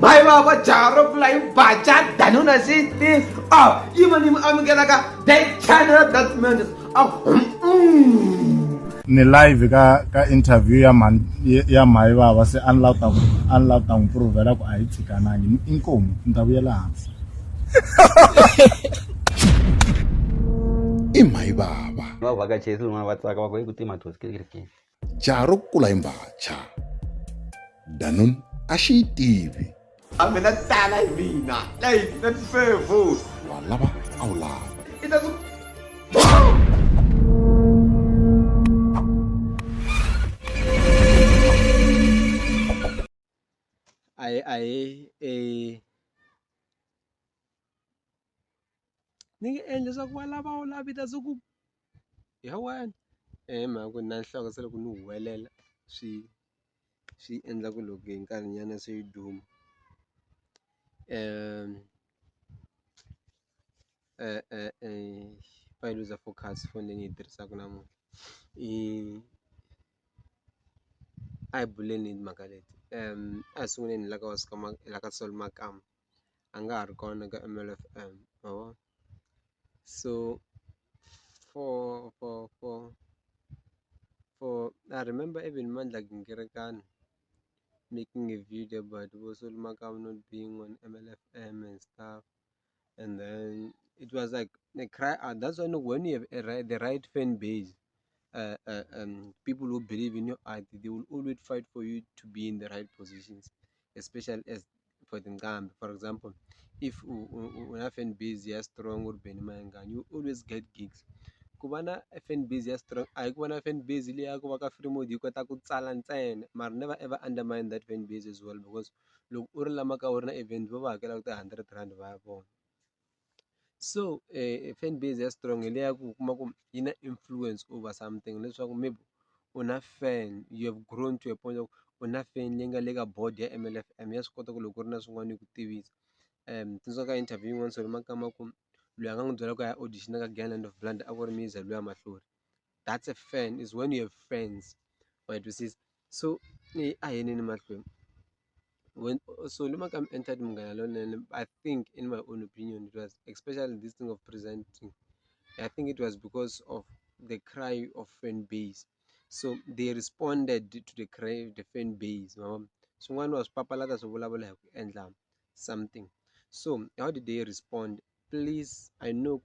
My baba jaro flying bacha danuna city. Oh, even if I'm gonna they channel that means ni live ka interview ya mai baba se unlock ta improvela ku ayithikananga inkomo ndabuyela hansi imai baba vavhakachesi vana vatsaka vakwai kuti mathosikiriki jaro kula imbacha danun a xi yi tivi I'm gonna tell you now. Like that's fair food. wa lava a wu lava It doesn't. ni nge endli leswaku va lava wu lavita se ku ya wena mhaka ku na nhloko se loko ni huwelela swi endla ku loko hi nkarhinyana se yi duma fa yi luza focus phone leyi ni yi tirhisaka namuntlha a hi buleni hi mhaka leti a hi sunguleni la ka Sol Makamu a nga ha ri kona ka MLFM mavona so for I remember even Mandla Gingerekani making a video about Sol Makamu not being on MLFM and stuff, and then it was like a cry out. That's when you have the right fan base, people who believe in your art, they will always fight for you to be in the right positions, especially as for the Ngambi. For example, if when a fan base is strong or Benimanga, you always get gigs. Kubana fan base is strong. I kubana fan base ile yako waka free mode you kota ku tsala ntsena, but never ever undermine that fan base as well because look uri lama ka uri na event va va hakela ku R100 va vona. So fan base ya strong ile ya ku kuma ku yi na influence over something leswaku maybe una fan you have grown to a point of una fan leyi nga le ka board ya MLFM ya swi kota ku loko ku ri na swin'wana yi ku tivisa tsundzuka ka interview yin'wana Sol Makama ku loyi a nga n'wi byela ku ya audition ka Land of Blood a ku ri Miza luya mahlori. That's a fan is when you have friends wa twisisa. So a hi yeni mahlweni when Sol Makama entered Munghana Lonene, I think in my own opinion it was especially this thing of presenting. I think it was because of the cry of fan base. So they responded to the cry of the fan base. Someone was papalata so and something. So how did they respond? Please, I know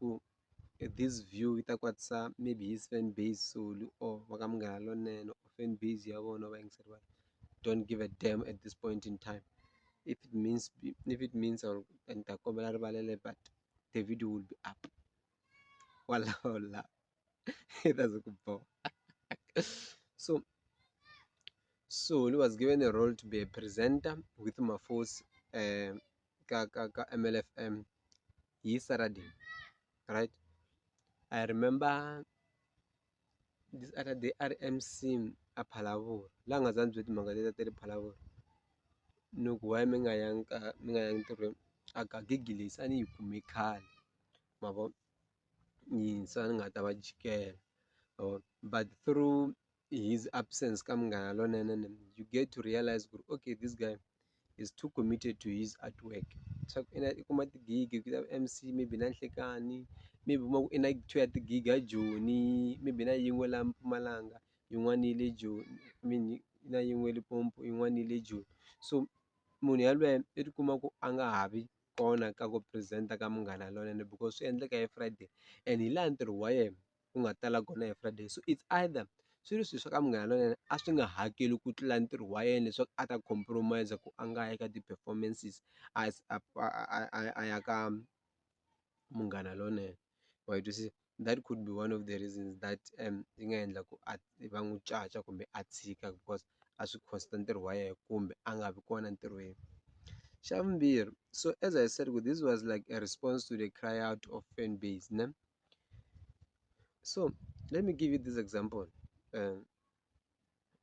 this view itakwatsa maybe his fan base so or wakamgana lonene or fan base yabona don't give a damn at this point in time. If it means or but the video will be up. Wala. That's a good ball. So he was given a role to be a presenter with Mafos MLFM. He Saturday, right? I remember this other day RMC a Palavur. Lang as I'm with Mangaleta Palavur. No, why Mingayang to Agagilis and you kumikal. Mavo in Sangatawajike. But through his absence coming alone and you get to realize okay this guy is too committed to his artwork so in a gig MC maybe nanhlekani maybe in a two at the gig Joni maybe na yingwe la Mpumalanga yin'wana ile Joni I mean na yin'we Limpopo yin'wana ile Joni so munhu yalweyo I tikuma ku a nga ha vi kona ka ku presenta ka Munghana Lonene because swi endleka hi Friday and hi laha ntirho wa yena ku nga tala kona hi Friday so it's either swilo swa ka Munghana Lonene a swi nga hakeli ku tlula ntirho wa yena leswaku a ta compromise ku a nga ya ka ti-performances a ya ka Munghana Lonene wa twisisa that could be one of the reasons that yi nga endla ku va n'wi caca kumbe a tshika because a swi costa ntirho wa yena kumbe a nga vi kona ntirhweni. Xa vumbirhi, so as I said this was like a response to the cry out of fan base ne? So let me give you this example.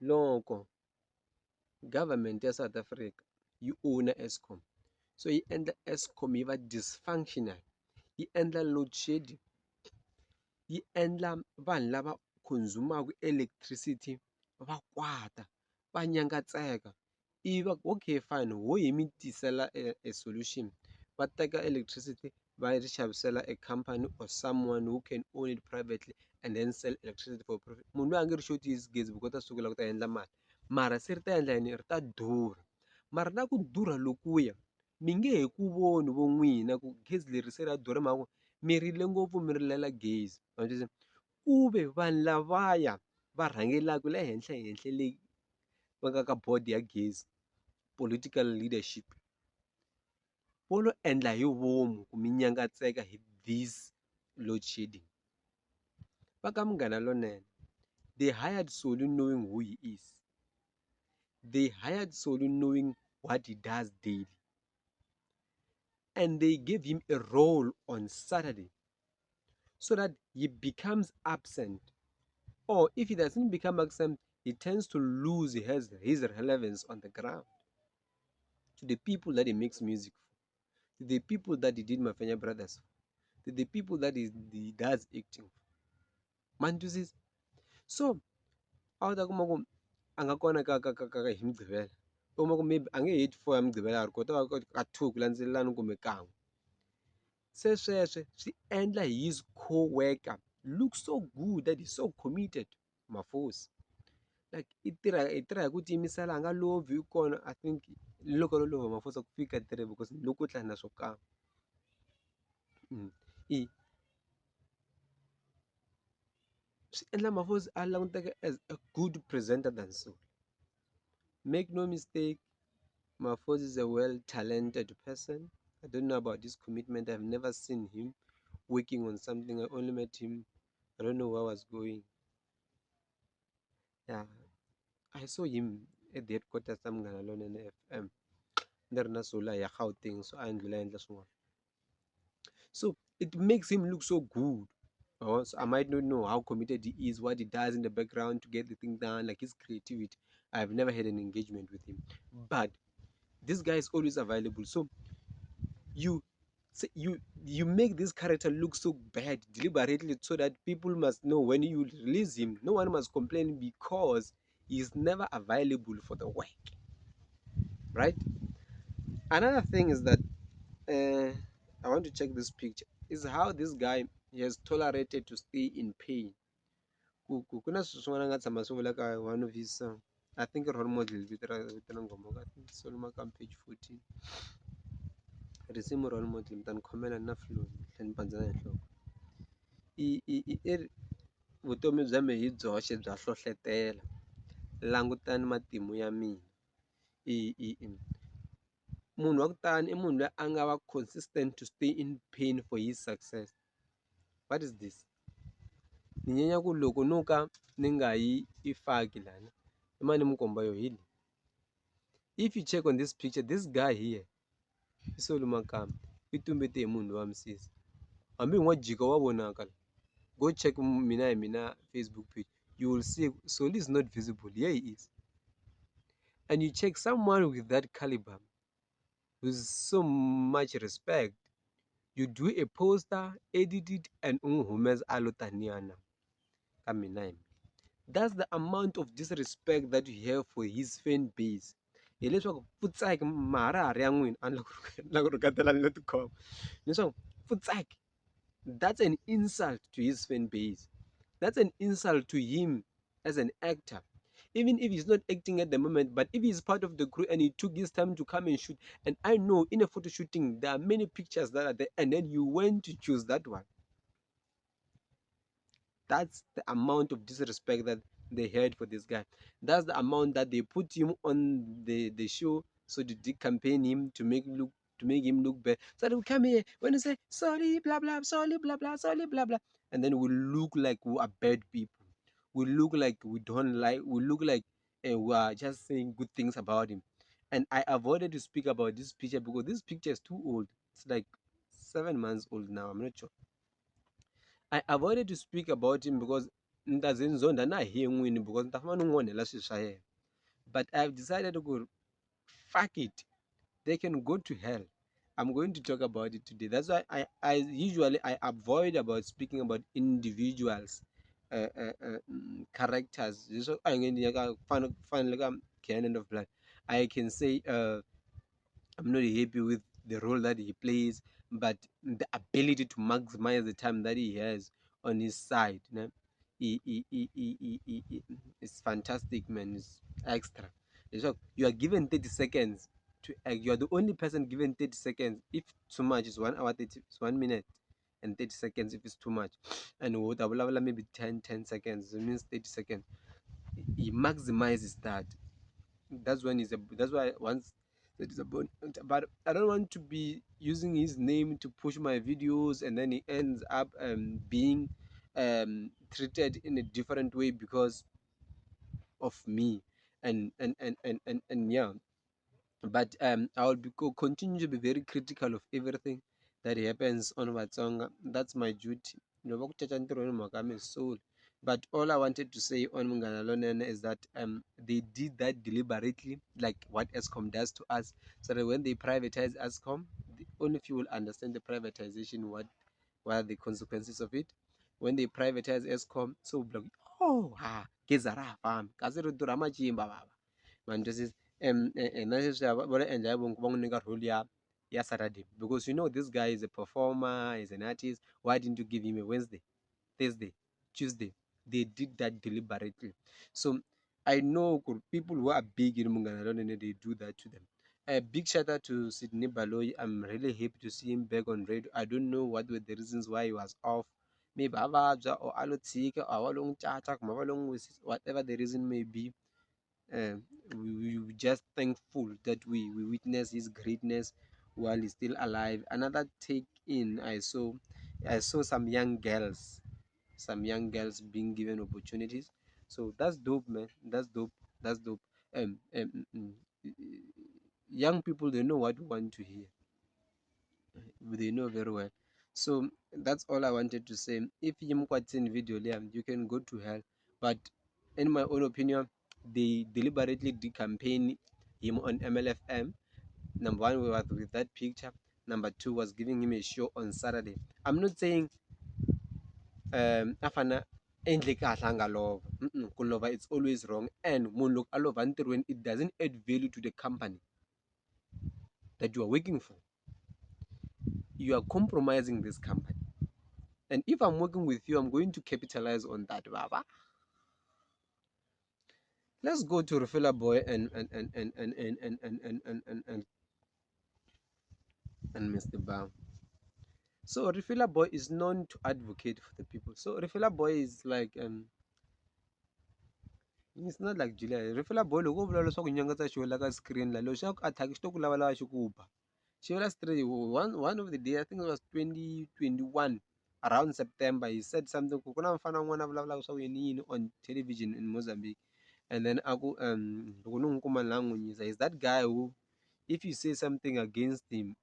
Loko government ya South Africa yi own Eskom so yi endla Eskom yi va dysfunctional yi endla load shedding yi endla vanhu lava consumaka electricity va kwata va nyangatseka Okay, fine, wo yi tisela a solution, va teka electricity va ri xavisela a company or someone who can own it privately and then sell electricity for profit. Munhu loyi a nge ri xoti hi gezi because ta sukela ku ta endla mali, mara se ri ta endla yini, ri ta durha. Mara na ku durha lokuya mi nge he ku voni vo n'wina ku gezi leri se ra durha, mhaka ku mi rile ngopfu mi rilela gezi. Ku ve vanhu lavaya va rhangelaka le henhla henhla leyi va nga ka board ya gezi, political leadership, vo lo endla hi vomu ku mi nyangatseka hi this load shedding. Va ka Munghana Lonene, they hired Solu knowing who he is. They hired Solu knowing what he does daily. And they gave him a role on Saturday so that he becomes absent. Or if he doesn't become absent, he tends to lose his relevance on the ground to the people that he makes music for, to the people that he did Mafenya Brothers for, to the people that he does acting for. Man, you see? So, out of anga kona ka hi Mgqibela. Uma ku maybe ange hit for Mgqibela a ri kota ka 2 ku landzelelana kumbe kan'we. Se sweswe swi endla his co-worker look so good, that he's so committed, Mafosi. Like i tirha hi ku tiyimisela, a nga lovi kona. I think loko lo lova Mafosi ku fika 3 because loko u tlha na swo kama. Swi endla Mafosi a languteka as a good presenter than so. Make no mistake, Mafosi is a well-talented person. I don't know about this commitment. I've never seen him working on something. I only met him. I don't know where I was going. Yeah, I saw him at the headquarters of Munghana FM. There na sola ya Gauteng, so I ndlula endla swin'wana. So it makes him look so good. So I might not know how committed he is, what he does in the background to get the thing done, like his creativity. I've never had an engagement with him, but this guy is always available. So you you make this character look so bad deliberately so that people must know when you release him, no one must complain because he's never available for the work, right? Another thing is that I want to check this picture, is how this guy, he has tolerated to stay in pain. Kuna swin'wana nga tshama swi vula ka one of his I think role model vitana ngoma ka Solomon page 14, risimu role model mtani khomela na flow hlani pandzana hi nhloko. I ri vutomi bya me hi byoxe bya hlohlotela, langutani matimu ya mina. Munhu wa ku tani i munhu loyi a nga va consistent to stay in pain for his success. What is this? Ni nyenya ku loko no ka ni nga yi i faki lana i mani mi komba yo hili. If you check on this picture, this guy here i Solu Makamu, i tumbete hi munhu wa misisi, hambi n'wa jika wa vonaka. Go check mina Facebook page, you will see Solu is not visible. Here he is. And you check someone with that caliber, with so much respect, you do a poster, edit it, and humans alotaniana. That's the amount of disrespect that you have for his fan base. That's an insult to his fan base. That's an insult to him as an actor. Even if he's not acting at the moment, but if he's part of the crew and he took his time to come and shoot, and I know in a photo shooting there are many pictures that are there, and then you went to choose that one. That's the amount of disrespect that they had for this guy. That's the amount that they put him on the show, so they campaign him to make him look better. So they will come here when they say sorry, blah blah, sorry, blah blah, sorry, blah blah, and then we look like we are bad people. We look like we don't like. We look like we are just saying good things about him. And I avoided to speak about this picture because this picture is too old. It's like 7 months old now. I'm not sure. I avoided to speak about him because ndazenzonda na hi n'wini because nta famba ni n'wi onhela swilo swa yena. But I've decided to go, fuck it. They can go to hell. I'm going to talk about it today. That's why I usually I avoid about speaking about individuals, characters. So I'm going to find like Canon of blood. I can say I'm not happy with the role that he plays, but the ability to maximize the time that he has on his side, you know, it's fantastic, man. It's extra. So you are given 30 seconds to act. You are the only person given 30 seconds. If too much, it's 1 hour 30, it's 1 minute and 30 seconds if it's too much. And what maybe 10 seconds. It means 30 seconds. He maximizes that. That's why once that is a bonus. But I don't want to be using his name to push my videos, and then he ends up being treated in a different way because of me. And yeah, but I will continue to be very critical of everything that happens on Watsonga. That's my duty. Noba kuthetha ntirhweni Makamu soul. But all I wanted to say on Munganalonene is that they did that deliberately, like what ESCOM does to us, so that when they privatize ESCOM, only few will understand the privatization, what are the consequences of it. When they privatize ESCOM, so like, oh, Gezara farm, Kazero Duramachimba Baba. Man, this is and that is what I enjoy role ya Saturday, because you know this guy is a performer, is an artist. Why didn't you give him a Wednesday, Thursday, Tuesday? They did that deliberately. So I know people who are big in Munganalon and they do that to them. A big shout out to Sydney Baloy. I'm really happy to see him back on radio. I don't know what were the reasons why he was off. Maybe Avaja or Alotika or Walong Chatak, whatever the reason may be. uh, we just thankful that we witness his greatness while he's still alive. Another take in, I saw some young girls being given opportunities. So that's dope, man. That's dope. um, um, mm, mm, Young people, they know what we want to hear. They know very well. So that's all I wanted to say. If you in video, you can go to hell. But in my own opinion, they deliberately campaign him on MLFM. Number one, we were with that picture. Number two was giving him a show on Saturday. I'm not saying afana endle kahle angalova. Kulova, it's always wrong. And look alova until when it doesn't add value to the company that you are working for, you are compromising this company. And if I'm working with you, I'm going to capitalize on that, Baba. Let's go to Refila Boy and Mr. Bam. So Refila Boy is known to advocate for the people. So Refila Boy is like it's not like Julia. Refila Boy loko vula leswaku nyanga ta show la ka screen la lo xa ku attack xi to ku lava lava xi ku ba. Xi vula straight one of the day, I think it was 2021, around September, he said something ku na mfana wun'wana a vulavulaka swa ku yini yini on television in Mozambique. And then aku loko ni n'wi kuma ni la n'wi nyisa, is that guy who if you say something against him,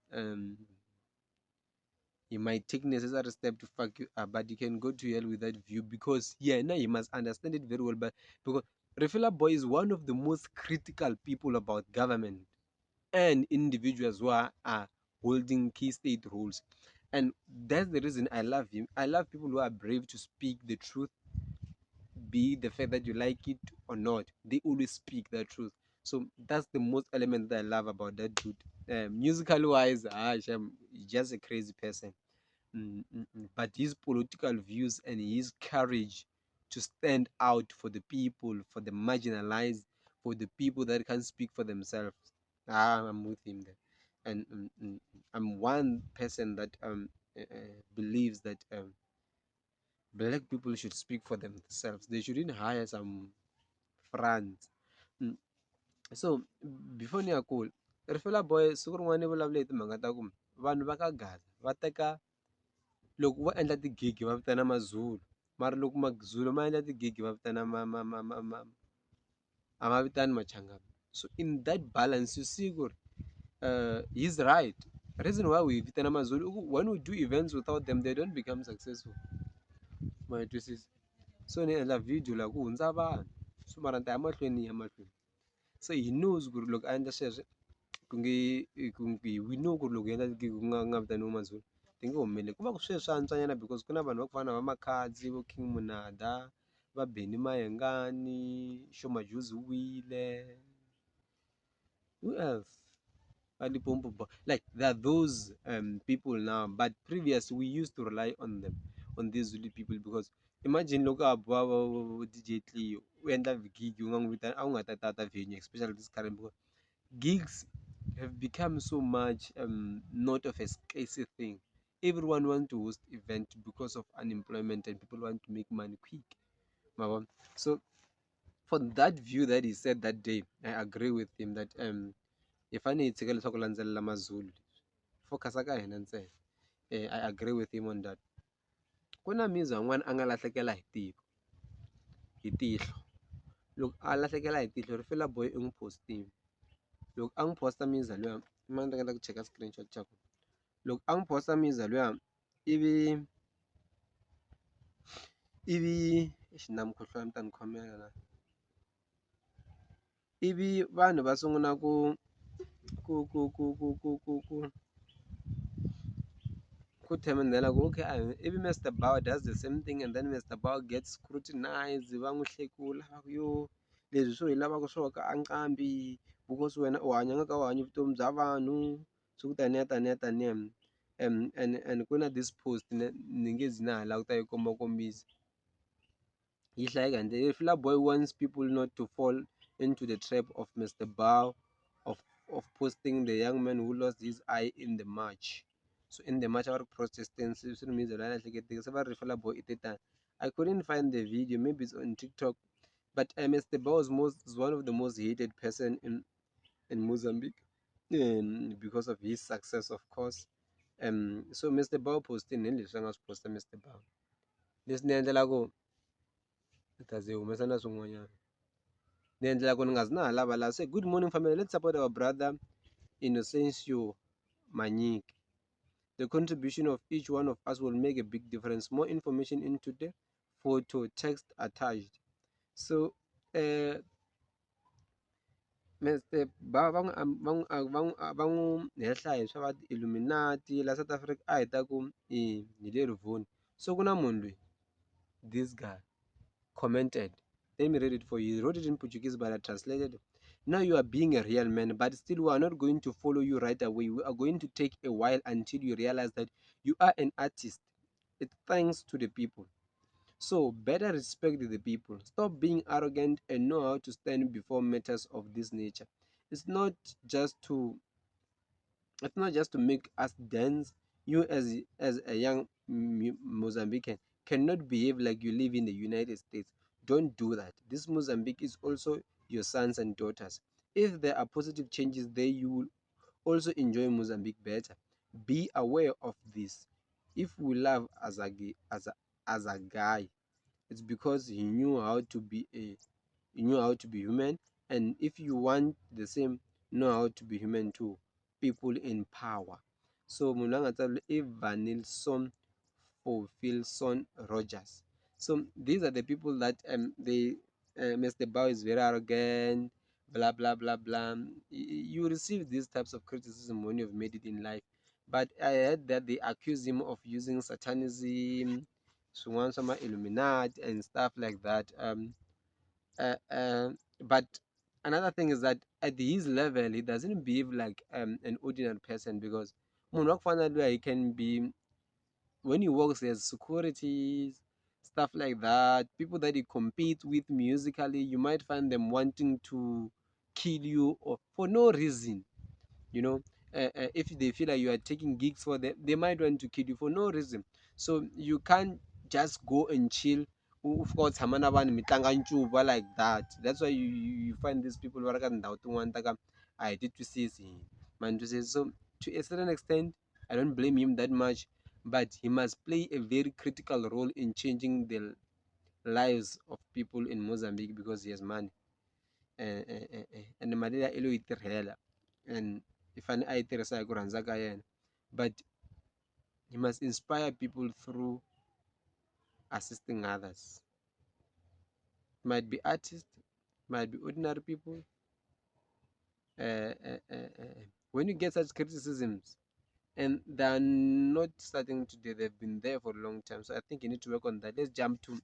he might take necessary step to fuck you up, but he can go to hell with that view, because yeah, now he must understand it very well. But because Refila Boy is one of the most critical people about government and individuals who are holding key state roles. And that's the reason I love him. I love people who are brave to speak the truth, be the fact that you like it or not. They always speak the truth. So that's the most element that I love about that dude. Musical wise, he's just a crazy person. But his political views and his courage to stand out for the people, for the marginalized, for the people that can't speak for themselves, I'm with him there. And I'm one person that believes that black people should speak for themselves. They shouldn't hire some friends. Mm. So before ni ya kula, Refila Boy siku rin'wana i vulavule hi timhaka ta ku vanhu va ka Gaza va teka, loko va endla tigigi va vitana Mazulu, mara loko Mazulu ma endla tigigi va vitana a ma vitani Machangana. So in that balance, you see ku he's right. Reason why we vitana Mazulu, when we do events without them, they don't become successful. My twisties. So ni endla video la ku hundza vanhu, so mara ni ta ya mahlweni ni ya mahlweni. So he knows ku ri loko a endla sweswo we know ku ri loko hi endla tigigi ku nga vitaniwa Mazulu, ti nge humeleli. Ku va ku sweswi swa antswanyana because ku na vanhu va ku fana na va Makhadzi, vo King Munada, va Benny Mayengani, Shoma Juice u wile. Who else? Like there are those people now, but previous we used to rely on them, on these Zulu people, because imagine look up DJ Cleo, we end up gig with an venue, especially this current, because gigs have become so much not of a scarcity thing. Everyone wants to host event because of unemployment and people want to make money quick. Mabona? So for that view that he said that day, I agree with him that if I need to go to Amazulu, focus ka hina ntsena. I agree with him on that. Ku na mizwa n'wana a nga lahlekela hi tiko, hi tihlo. Loko a lahlekela hi tihlo, Refila boy i n'wi postile. Loko a n'wi posta mizwa luya, mani ni nga ku cheka screenshot xa kona. Loko a n'wi posta mizwa luya, ivi na mukhuhlwana mi ta ni khomela na. Ivi vanhu va sungula ku themendela ku okay, ivi Mr. Bauer does the same thing, and then Mr. Bauer gets scrutinized, va n'wi hlekula va ku yo leswi swo hi lavaka swo ka a nqambi, because wena u hanya nga ka u hanya vutomi bya vanhu, swi ku taniya. And ku na this post ni nge zi na ha lava ku ta yi kombakombisa. Yi hlayeka hi ndlela, Refila boy wants people not to fall into the trap of Mr. Bauer of posting the young man who lost his eye in the march. So in the march our protestants, Refila boy I couldn't find the video, maybe it's on TikTok, but Mr. Bauer is one of the most hated person in Mozambique, because of his success, of course. So Mr. Bauer posting in leswi nga swi posta Mr. Bauer. Leswi ni endlela ku ni ta ze humesa na swin'wanyana. Ni endlela ku ni nga zi na ha lava say good morning family, let's support our brother Inocencio Manyiki. The contribution of each one of us will make a big difference. More information into the photo text attached. So Mr. Ba va n'wi hehla hi swa va Illuminati la South Africa a hi ta ku hi le rivoni. So ku na munhu loyi, this guy commented. Let me read it for you. He wrote it in Portuguese, but I translated. Now you are being a real man, but still we are not going to follow you right away. We are going to take a while until you realize that you are an artist. It's thanks to the people. So better respect the people. Stop being arrogant and know how to stand before matters of this nature. It's not just to make us dance. You as a young Mozambican cannot behave like you live in the United States. Don't do that. This Mozambique is also your sons and daughters. If there are positive changes there, you will also enjoy Mozambique better. Be aware of this. If we love as a guy, it's because he knew how to be human. And if you want the same, know how to be human too. People in power. So Munanga Evanilson Fulfilson Rogers. So these are the people that they Mr. Bao is very arrogant, blah blah blah blah. You receive these types of criticism when you've made it in life. But I heard that they accuse him of using satanism, some Illuminati and stuff like that. Uh, uh, but another thing is that at his level, he doesn't behave like an ordinary person, because he can be, when he works, there's securities, stuff like that. People that he competes with musically, you might find them wanting to kill you or for no reason. You know, if they feel like you are taking gigs for them, they might want to kill you for no reason. So you can't just go and chill. Of course, like that. That's why you find these people I did to see man to say. So to a certain extent, I don't blame him that much, but he must play a very critical role in changing the lives of people in Mozambique, because he has money. And the malaria ilo itirhela, and if an itirhisa ku rhandza ka yena, but he must inspire people through assisting others. Might be artists, might be ordinary people. When you get such criticisms and they're not starting today, they've been there for a long time. So I think you need to work on that. Let's jump to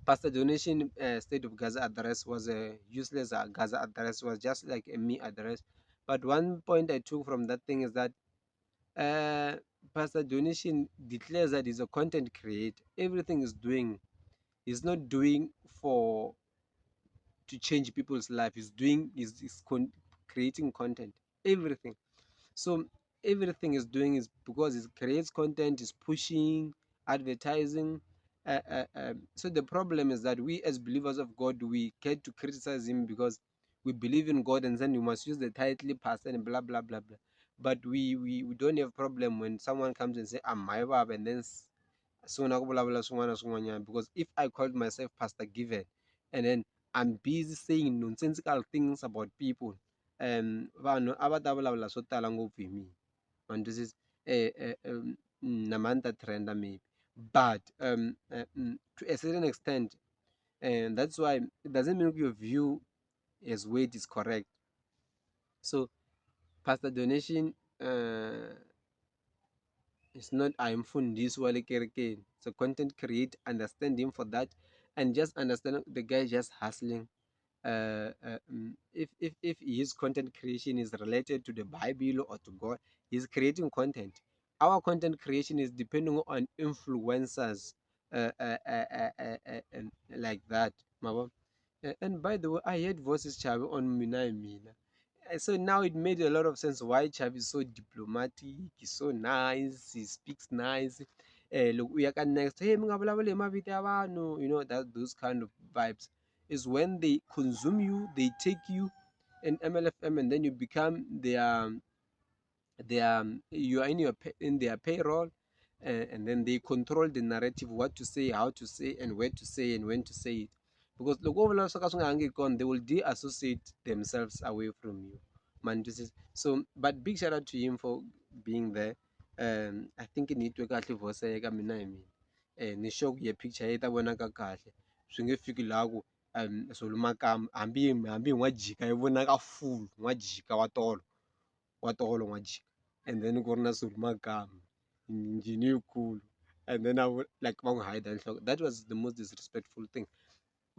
Pastor Donation State of Gaza address was a useless Gaza address, was just like a me address. But one point I took from that thing is that uh, Pastor Donation declares that he's a content creator. Everything he's not doing for to change people's life. He's doing creating content. Everything. So everything is doing is because it creates content, is pushing, advertising. So the problem is that we as believers of God, we get to criticize him because we believe in God, and then you must use the title pastor and blah blah blah blah. But we don't have problem when someone comes and say I'm my bab, and then because if I called myself Pastor Given and then I'm busy saying nonsensical things about people, vanhu a va ta vulavula swo tala ngopfu hi mina, and this is namanta trend maybe, but to a certain extent, and that's why it doesn't mean your view as weight is correct. So Pastor Donation it's not I'm fundiswa le kerekeng. So content create, understand him for that, and just understand the guy just hustling. If his content creation is related to the Bible or to God, he's creating content. Our content creation is depending on influencers, like that. Mabo. And by the way, I heard voices Chavi on Mina and Mina. So now it made a lot of sense why Chavi is so diplomatic, he's so nice, he speaks nice. Look, we are next. Hey, you know that those kind of vibes is when they consume you, they take you in MLFM, and then you become their you are in in their payroll, and then they control the narrative, what to say, how to say, and where to say, and when to say it. Because they will de-associate themselves away from you, man. This is so. But big shout out to him for being there. I think it need to kahle voice ya ka mina I mean ni show ye picture yi ta vonaka kahle swi nge fiki laha ku Zulu Makamu hambi hi n'wajika yi vonaka full n'wajika wa tolo n'wajika, and then ku ri na Zulu Makamu njhini yikulu, and then I would like va n'wi hide nhloko. That was the most disrespectful thing.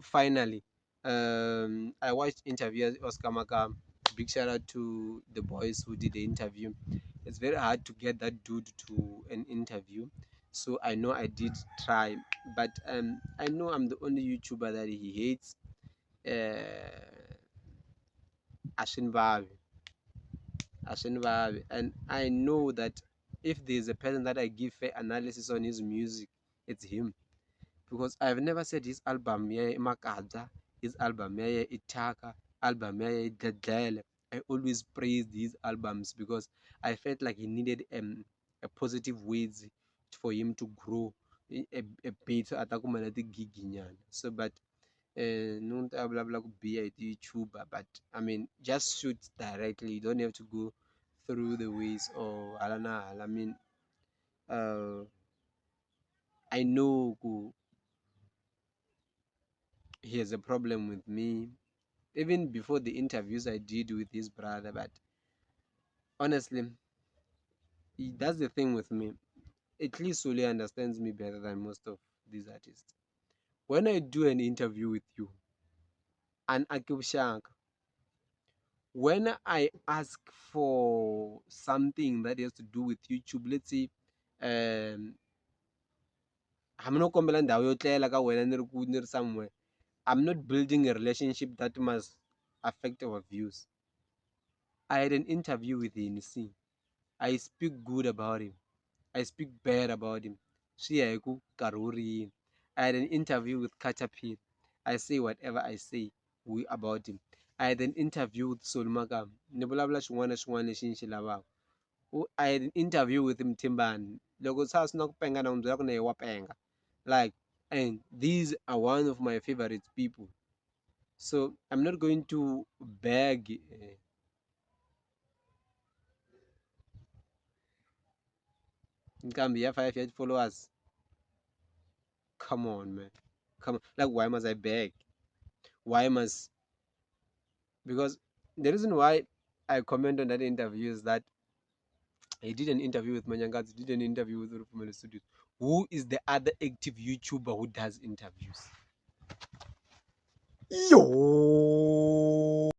Finally, I watched interview Oscar Makamu. Big shout out to the boys who did the interview. It's very hard to get that dude to an interview, so I know I did try, but I know I'm the only YouTuber that he hates. Ashin Babi, and I know that if there's a person that I give fair analysis on his music, it's him, because I've never said his album yeah Makadza, his album yeah Itaka, album yeah Dadele. I always praised his albums because I felt like he needed a positive words for him to grow a bit atakumana the giginyana. So but no blah blah be a YouTuber, but I mean just shoot directly. You don't have to go through the ways or I don't know. I mean I know he has a problem with me even before the interviews I did with his brother, but honestly that's the thing with me. At least Sule understands me better than most of these artists. When I do an interview with you, an Akibshank, when I ask for something that has to do with YouTube, let's say um I'm not somewhere, I'm not building a relationship that must affect our views. I had an interview with NC. I speak good about him. I speak bad about him. Siyaku Karuri. I had an interview with Katapir. I say whatever I say about him. I had an interview with Solmagam. I had an interview with him Timban. Like, and these are one of my favorite people. So I'm not going to beg. Can be 5 followers. Come on, man. Come on. Like, why must I beg? Why must? Because the reason why I comment on that interview is that he did an interview with Manyangat, did an interview with Rufumele Studios. Who is the other active YouTuber who does interviews? Yo.